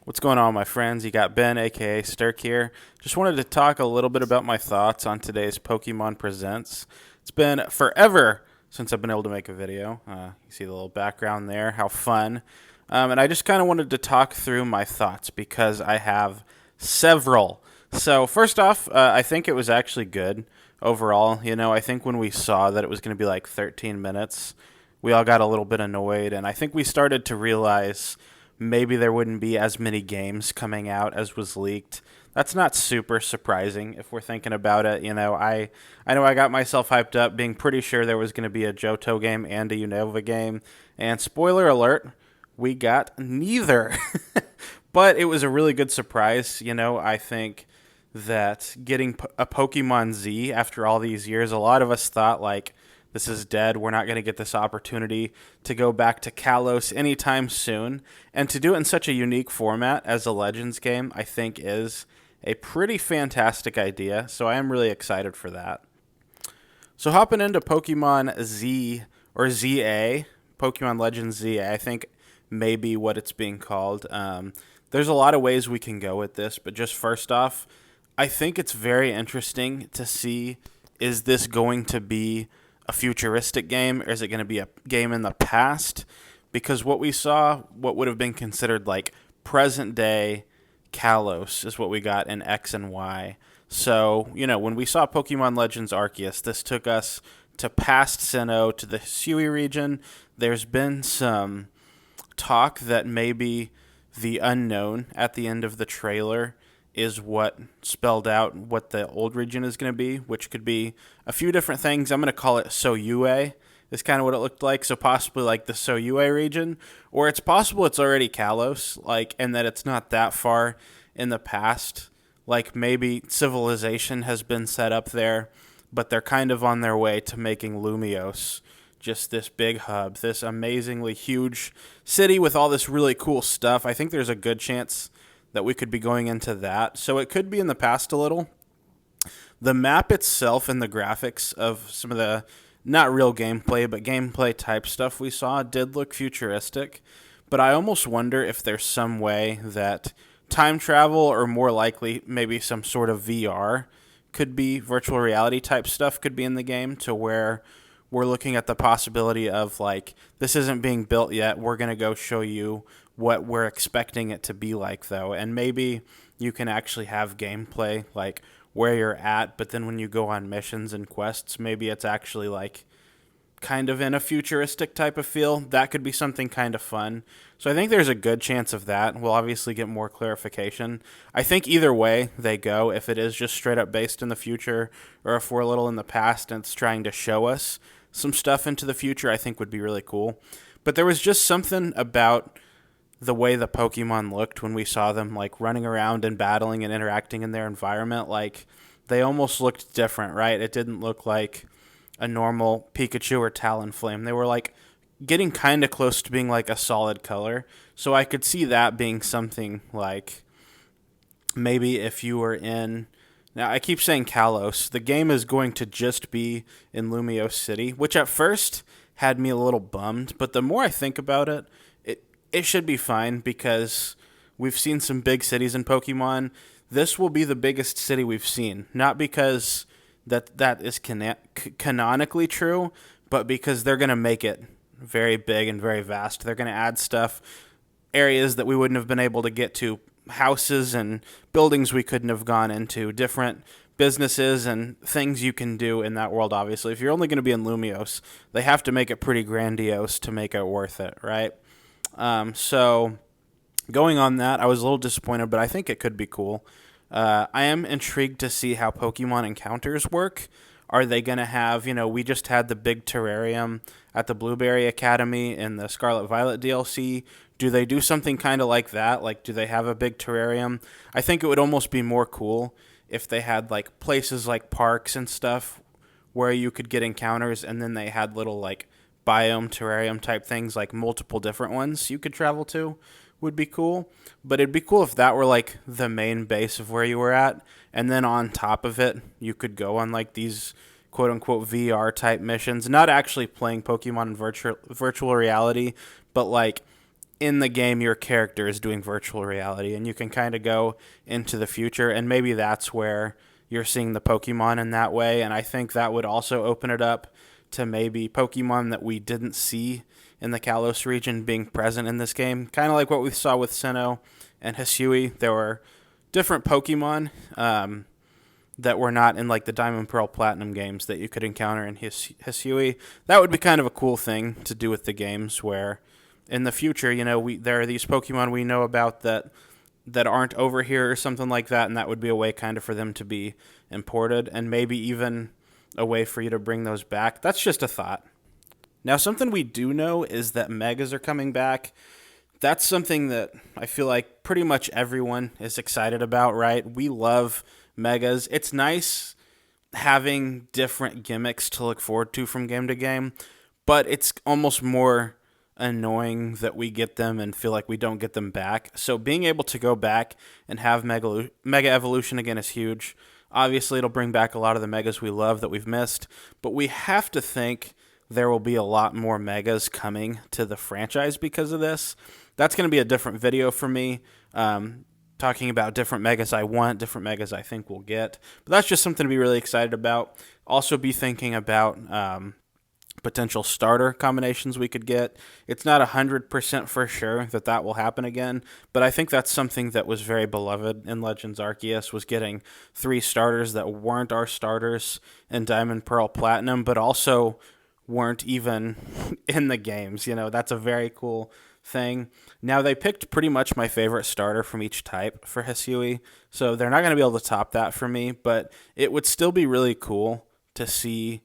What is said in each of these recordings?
What's going on, my friends? You got Ben, aka Stirk here. Just wanted to talk a little bit about my thoughts on today's Pokemon Presents. It's been forever since I've been able to make a video. You see the little background there, how fun. And I just kind of wanted to talk through my thoughts because I have several. So, first off, I think it was actually good overall. I think when we saw that it was going to be like 13 minutes, we all got a little bit annoyed, and I think we started to realize maybe there wouldn't be as many games coming out as was leaked. That's not super surprising if we're thinking about it. I know I got myself hyped up being pretty sure there was going to be a Johto game and a Unova game. And spoiler alert, we got neither. But it was a really good surprise. I think that getting a Pokemon Z after all these years, a lot of us thought like this is dead. We're not going to get this opportunity to go back to Kalos anytime soon. And to do it in such a unique format as a Legends game, I think is a pretty fantastic idea. So I am really excited for that. So hopping into Pokemon Z or ZA, Pokemon Legends ZA, I think maybe what it's being called. There's a lot of ways we can go with this, but just first off, I think it's very interesting to see, is this going to be a futuristic game, or is it going to be a game in the past? Because what we saw, what would have been considered like present day Kalos, is what we got in X and Y. So, when we saw Pokemon Legends Arceus, this took us to past Sinnoh, to the Hisui region. There's been some talk that maybe the unknown at the end of the trailer is what spelled out what the old region is going to be, which could be a few different things. I'm going to call it Soyue, is kind of what it looked like. So possibly like the Soyue region, or it's possible it's already Kalos, and that it's not that far in the past. Like maybe civilization has been set up there, but they're kind of on their way to making Lumios just this big hub, this amazingly huge city with all this really cool stuff. I think there's a good chance that we could be going into that. So it could be in the past a little. The map itself and the graphics of some of the not real gameplay, but gameplay type stuff we saw did look futuristic. But I almost wonder if there's some way that time travel, or more likely maybe some sort of VR, could be virtual reality type stuff could be in the game, to where we're looking at the possibility of like, this isn't being built yet. We're going to go show you what we're expecting it to be like, though. And maybe you can actually have gameplay like where you're at, but then when you go on missions and quests, maybe it's actually like kind of in a futuristic type of feel. That could be something kind of fun. So I think there's a good chance of that. We'll obviously get more clarification. I think either way they go, if it is just straight up based in the future, or if we're a little in the past and it's trying to show us some stuff into the future, I think would be really cool. But there was just something about the way the Pokemon looked when we saw them like running around and battling and interacting in their environment. Like, they almost looked different, right? It didn't look like a normal Pikachu or Talonflame. They were like getting kind of close to being like a solid color. So I could see that being something like maybe if you were in... Now, I keep saying Kalos. The game is going to just be in Lumiose City, which at first had me a little bummed. But the more I think about it, it should be fine, because we've seen some big cities in Pokemon. This will be the biggest city we've seen. Not because that is canonically true, but because they're going to make it very big and very vast. They're going to add stuff, areas that we wouldn't have been able to get to, houses and buildings we couldn't have gone into, different businesses and things you can do in that world. Obviously, if you're only going to be in Lumiose, they have to make it pretty grandiose to make it worth it, right? So going on that, I was a little disappointed, but I think it could be cool. I am intrigued to see how Pokemon encounters work. Are they going to have, we just had the big terrarium at the Blueberry Academy in the Scarlet Violet DLC. Do they do something kind of like that? Like, do they have a big terrarium? I think it would almost be more cool if they had like places like parks and stuff where you could get encounters, and then they had little like biome terrarium type things, like multiple different ones you could travel to. Would be cool. But it'd be cool if that were like the main base of where you were at, and then on top of it you could go on like these quote unquote VR type missions, not actually playing Pokemon in virtual reality, but like in the game your character is doing virtual reality, and you can kind of go into the future, and maybe that's where you're seeing the Pokemon in that way. And I think that would also open it up to maybe Pokemon that we didn't see in the Kalos region being present in this game, kind of like what we saw with Sinnoh and Hisui. There were different Pokemon that were not in like the Diamond Pearl Platinum games that you could encounter in Hisui. That would be kind of a cool thing to do with the games, where in the future, there are these Pokemon we know about that aren't over here or something like that, and that would be a way kind of for them to be imported, and maybe even a way for you to bring those back. That's just a thought. Now, something we do know is that Megas are coming back. That's something that I feel like pretty much everyone is excited about, right? We love Megas. It's nice having different gimmicks to look forward to from game to game, but it's almost more annoying that we get them and feel like we don't get them back. So being able to go back and have Mega Evolution again is huge. Obviously, it'll bring back a lot of the Megas we love that we've missed, but we have to think there will be a lot more Megas coming to the franchise because of this. That's going to be a different video for me, talking about different Megas I want, different Megas I think we'll get. But that's just something to be really excited about. Also be thinking about potential starter combinations we could get. It's not 100% for sure that will happen again, but I think that's something that was very beloved in Legends Arceus, was getting 3 starters that weren't our starters in Diamond Pearl Platinum, but also weren't even in the games. That's a very cool thing. Now, they picked pretty much my favorite starter from each type for Hisui, so they're not going to be able to top that for me, but it would still be really cool to see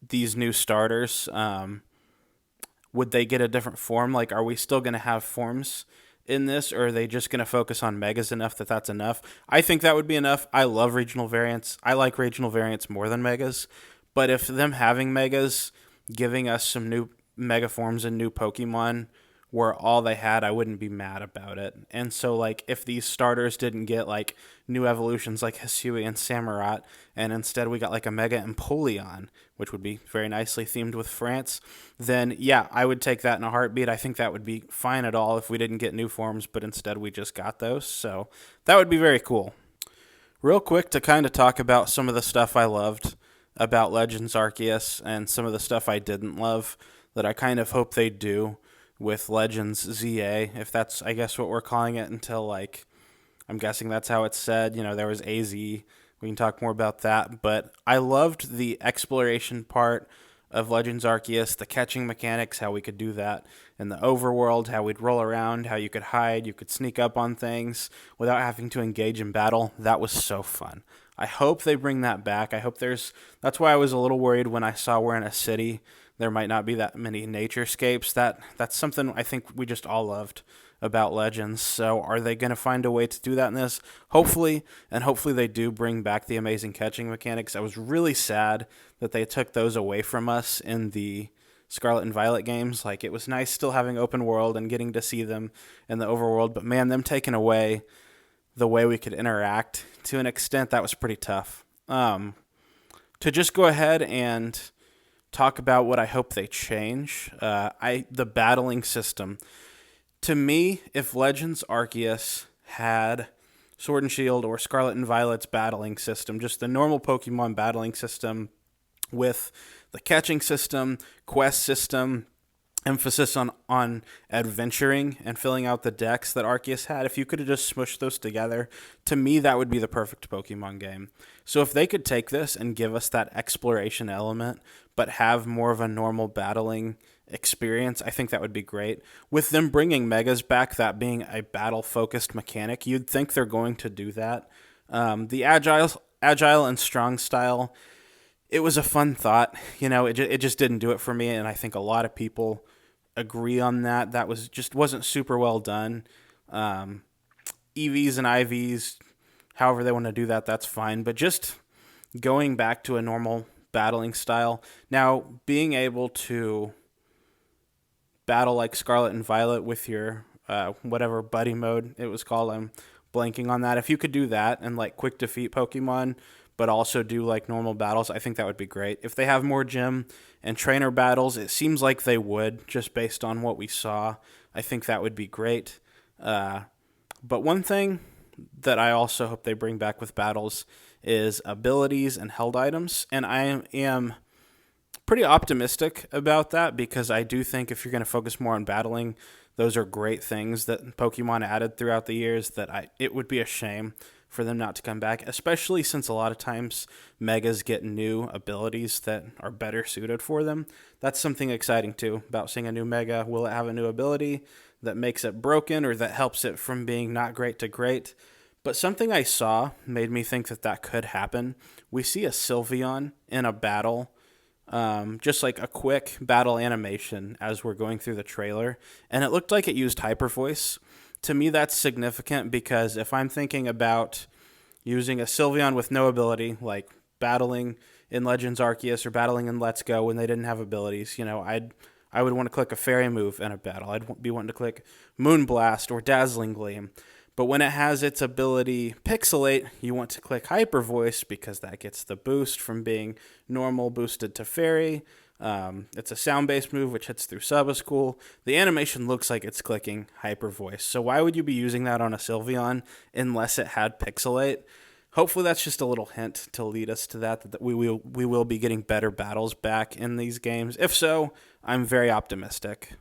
these new starters. Would they get a different form? Like, are we still going to have forms in this, or are they just going to focus on Megas enough that that's enough? I think that would be enough. I love regional variants. I like regional variants more than Megas, but if them having Megas, giving us some new Mega forms and new Pokemon were all they had, I wouldn't be mad about it. And so, like, if these starters didn't get, like, new evolutions like Hisui and Samurott, and instead we got, like, a Mega Empoleon, which would be very nicely themed with France, then, yeah, I would take that in a heartbeat. I think that would be fine at all if we didn't get new forms, but instead we just got those. So that would be very cool. Real quick to kind of talk about some of the stuff I loved about Legends Arceus and some of the stuff I didn't love that I kind of hope they do with Legends ZA, if that's, I guess, what we're calling it until, like, I'm guessing that's how it's said. There was AZ. We can talk more about that. But I loved the exploration part of Legends Arceus, the catching mechanics, how we could do that in the overworld, how we'd roll around, how you could hide, you could sneak up on things without having to engage in battle. That was so fun. I hope they bring that back. That's why I was a little worried when I saw we're in a city. There might not be that many naturescapes. That's something I think we just all loved about Legends. So are they going to find a way to do that in this? Hopefully, and hopefully they do bring back the amazing catching mechanics. I was really sad that they took those away from us in the Scarlet and Violet games. Like, it was nice still having open world and getting to see them in the overworld, but man, them taking away the way we could interact to an extent, that was pretty tough. To just go ahead and talk about what I hope they change. The battling system. To me, if Legends Arceus had Sword and Shield or Scarlet and Violet's battling system, just the normal Pokemon battling system with the catching system, quest system, emphasis on adventuring and filling out the decks that Arceus had, if you could have just smushed those together, to me that would be the perfect Pokemon game. So if they could take this and give us that exploration element, but have more of a normal battling experience, I think that would be great. With them bringing Megas back, that being a battle-focused mechanic, you'd think they're going to do that. The agile and strong style, it was a fun thought. It just didn't do it for me, and I think a lot of people agree on that. That wasn't super well done. EVs and IVs, however they want to do that, that's fine. But just going back to a normal battling style. Now, being able to battle like Scarlet and Violet with your whatever buddy mode it was called, I'm blanking on that. If you could do that and like quick defeat Pokemon, but also do like normal battles, I think that would be great. If they have more gym and trainer battles, it seems like they would, just based on what we saw. I think that would be great. But one thing that I also hope they bring back with battles is abilities and held items. And I am pretty optimistic about that because I do think if you're going to focus more on battling, those are great things that Pokemon added throughout the years that it would be a shame for them not to come back, especially since a lot of times Megas get new abilities that are better suited for them. That's something exciting too about seeing a new Mega. Will it have a new ability that makes it broken or that helps it from being not great to great? But something I saw made me think that that could happen. We see a Sylveon in a battle, just like a quick battle animation as we're going through the trailer, and it looked like it used Hyper Voice. To me, that's significant because if I'm thinking about using a Sylveon with no ability, like battling in Legends Arceus or battling in Let's Go when they didn't have abilities, I would want to click a fairy move in a battle. I'd be wanting to click Moonblast or Dazzling Gleam. But when it has its ability Pixelate, you want to click Hyper Voice because that gets the boost from being normal boosted to fairy. It's a sound-based move which hits through Subaschool. The animation looks like it's clicking Hyper Voice. So why would you be using that on a Sylveon unless it had Pixelate? Hopefully that's just a little hint to lead us to that we will be getting better battles back in these games. If so, I'm very optimistic.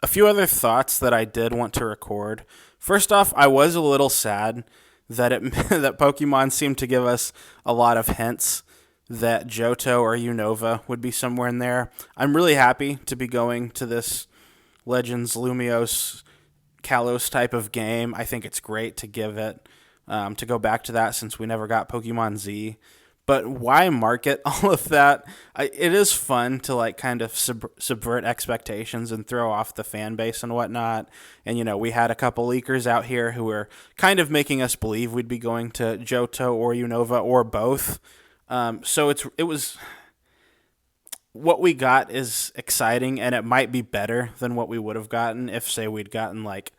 A few other thoughts that I did want to record. First off, I was a little sad that that Pokemon seemed to give us a lot of hints that Johto or Unova would be somewhere in there. I'm really happy to be going to this Legends Lumiose Kalos type of game. I think it's great to give it, to go back to that since we never got Pokemon Z. But why market all of that? It is fun to like kind of subvert expectations and throw off the fan base and whatnot. And we had a couple leakers out here who were kind of making us believe we'd be going to Johto or Unova or both. So it was what we got is exciting, and it might be better than what we would have gotten if, say, we'd gotten like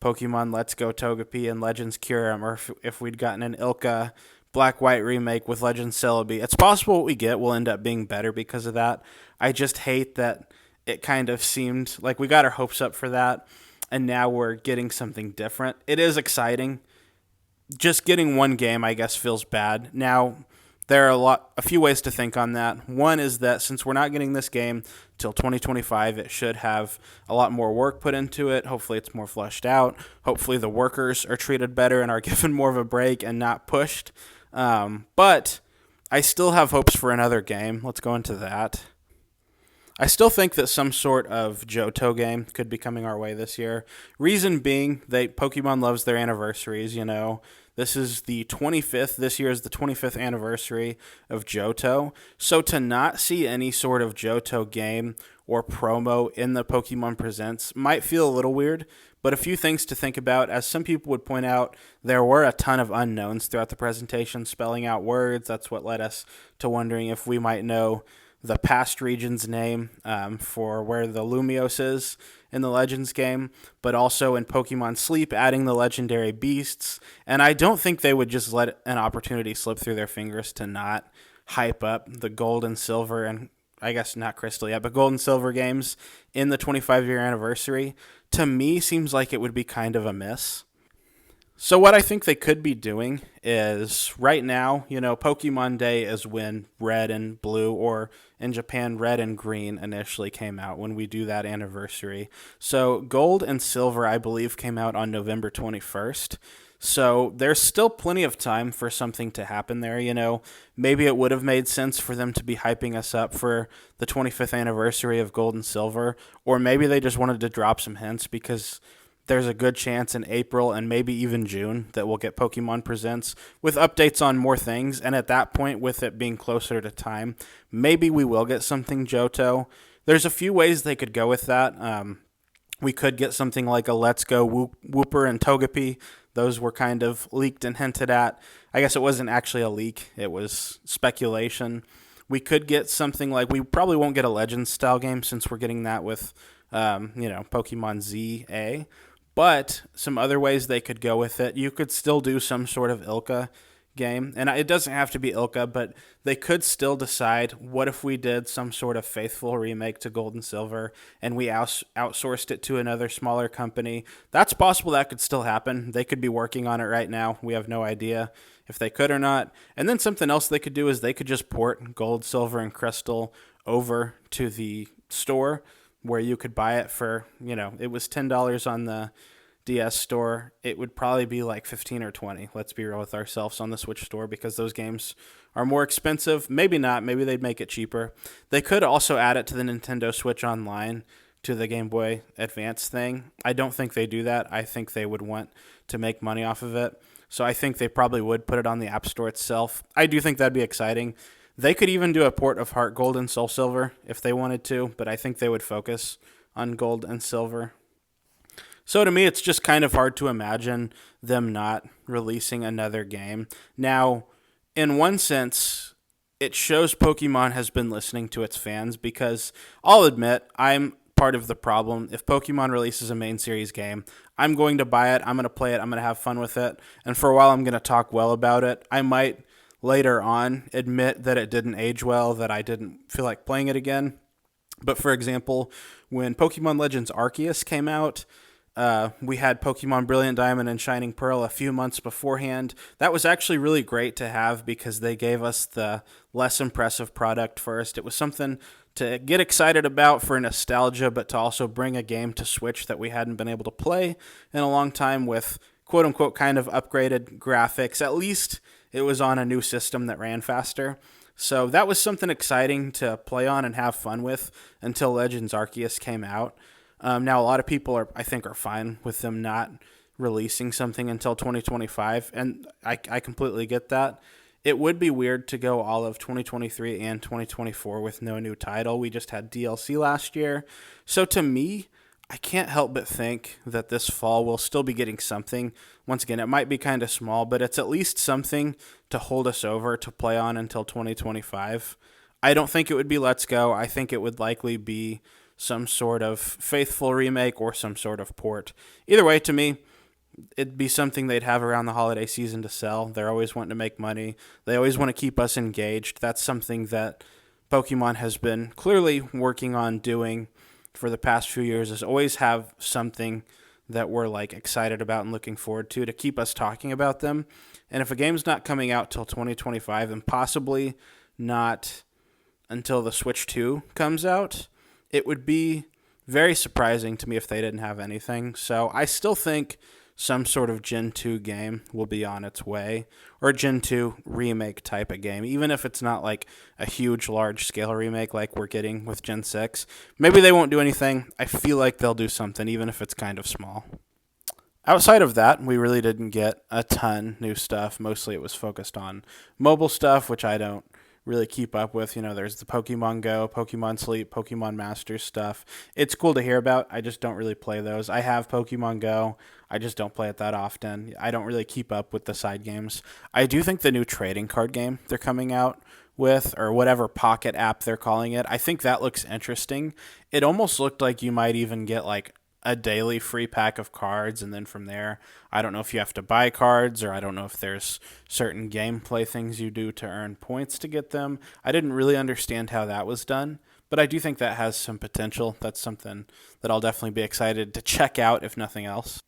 Pokemon Let's Go Togepi and Legends Kyurem, or if we'd gotten an Ilka Black-White remake with Legends Celebi. It's possible what we get will end up being better because of that. I just hate that it kind of seemed like we got our hopes up for that, and now we're getting something different. It is exciting. Just getting one game, I guess, feels bad. Now, there are a few ways to think on that. One is that since we're not getting this game till 2025, it should have a lot more work put into it. Hopefully it's more fleshed out. Hopefully the workers are treated better and are given more of a break and not pushed. But I still have hopes for another game. Let's go into that. I still think that some sort of Johto game could be coming our way this year. Reason being, Pokemon loves their anniversaries, This is the 25th. This year is the 25th anniversary of Johto. So to not see any sort of Johto game or promo in the Pokemon Presents might feel a little weird, but a few things to think about. As some people would point out, there were a ton of unknowns throughout the presentation, spelling out words. That's what led us to wondering if we might know the past region's name for where the Lumiose is in the Legends game, but also in Pokemon Sleep, adding the legendary beasts. And I don't think they would just let an opportunity slip through their fingers to not hype up the Gold and Silver, and I guess not Crystal yet, but Gold and Silver games in the 25-year anniversary. To me, seems like it would be kind of a miss. So what I think they could be doing is right now, Pokemon Day is when Red and Blue, or in Japan, Red and Green initially came out when we do that anniversary. So Gold and Silver, I believe, came out on November 21st. So there's still plenty of time for something to happen there, Maybe it would have made sense for them to be hyping us up for the 25th anniversary of Gold and Silver, or maybe they just wanted to drop some hints because there's a good chance in April and maybe even June that we'll get Pokemon Presents with updates on more things. And at that point, with it being closer to time, maybe we will get something Johto. There's a few ways they could go with that. We could get something like a Let's Go Wooper and Togepi. Those were kind of leaked and hinted at. I guess it wasn't actually a leak. It was speculation. We could get something like, we probably won't get a Legends style game since we're getting that with, Pokemon ZA. But some other ways they could go with it. You could still do some sort of Ilka game. And it doesn't have to be Ilka, but they could still decide, what if we did some sort of faithful remake to Gold and Silver and we outsourced it to another smaller company? That's possible. That could still happen. They could be working on it right now. We have no idea if they could or not. And then something else they could do is they could just port Gold, Silver, and Crystal over to the store where you could buy it for, it was $10 on the DS store. It would probably be like 15 or 20. Let's be real with ourselves on the Switch store, because those games are more expensive. Maybe not. Maybe they'd make it cheaper. They could also add it to the Nintendo Switch Online, to the Game Boy Advance thing. I don't think they do that. I think they would want to make money off of it. So I think they probably would put it on the App Store itself. I do think that'd be exciting. They could even do a port of Heart Gold and Soul Silver if they wanted to, but I think they would focus on Gold and Silver. So to me, it's just kind of hard to imagine them not releasing another game. Now, in one sense, it shows Pokemon has been listening to its fans, because I'll admit I'm part of the problem. If Pokemon releases a main series game, I'm going to buy it, I'm going to play it, I'm going to have fun with it, and for a while I'm going to talk well about it. I might later on admit that it didn't age well, that I didn't feel like playing it again. But for example, when Pokemon Legends Arceus came out, we had Pokemon Brilliant Diamond and Shining Pearl a few months beforehand. That was actually really great to have, because they gave us the less impressive product first. It was something to get excited about for nostalgia, but to also bring a game to Switch that we hadn't been able to play in a long time with quote-unquote kind of upgraded graphics. At least it was on a new system that ran faster. So that was something exciting to play on and have fun with until Legends Arceus came out. Now, a lot of people I think are fine with them not releasing something until 2025, and I completely get that. It would be weird to go all of 2023 and 2024 with no new title. We just had DLC last year. So to me, I can't help but think that this fall we'll still be getting something. Once again, it might be kind of small, but it's at least something to hold us over to play on until 2025. I don't think it would be Let's Go. I think it would likely be some sort of faithful remake or some sort of port. Either way, to me, it'd be something they'd have around the holiday season to sell. They're always wanting to make money. They always want to keep us engaged. That's something that Pokemon has been clearly working on doing for the past few years, is always have something that we're like excited about and looking forward to keep us talking about them. And if a game's not coming out till 2025, and possibly not until the Switch 2 comes out, it would be very surprising to me if they didn't have anything. So I still think some sort of Gen 2 game will be on its way, or a Gen 2 remake type of game, even if it's not like a huge, large-scale remake like we're getting with Gen 6. Maybe they won't do anything. I feel like they'll do something, even if it's kind of small. Outside of that, we really didn't get a ton new stuff. Mostly it was focused on mobile stuff, which I don't really keep up with. There's the Pokemon Go, Pokemon Sleep, Pokemon Masters stuff. It's cool to hear about. I just don't really play those. I have Pokemon Go. I just don't play it that often. I don't really keep up with the side games. I do think the new trading card game they're coming out with, or whatever pocket app they're calling it, I think that looks interesting. It almost looked like you might even get like a daily free pack of cards, and then from there, I don't know if you have to buy cards, or I don't know if there's certain gameplay things you do to earn points to get them. I didn't really understand how that was done, but I do think that has some potential. That's something that I'll definitely be excited to check out, if nothing else.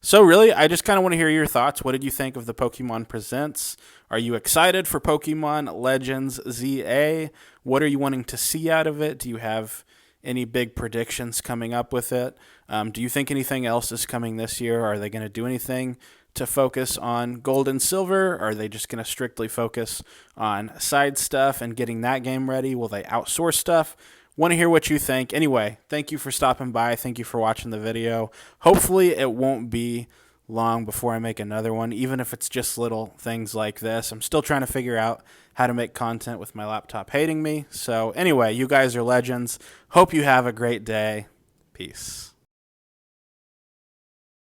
So really, I just kind of want to hear your thoughts. What did you think of the Pokemon Presents? Are you excited for Pokemon Legends ZA? What are you wanting to see out of it? Do you have any big predictions coming up with it? Do you think anything else is coming this year? Are they going to do anything to focus on Gold and Silver? Or are they just going to strictly focus on side stuff and getting that game ready? Will they outsource stuff? Want to hear what you think. Anyway, thank you for stopping by. Thank you for watching the video. Hopefully it won't be long before I make another one, even if it's just little things like this. I'm still trying to figure out how to make content with my laptop hating me. So anyway, you guys are legends. Hope you have a great day. Peace.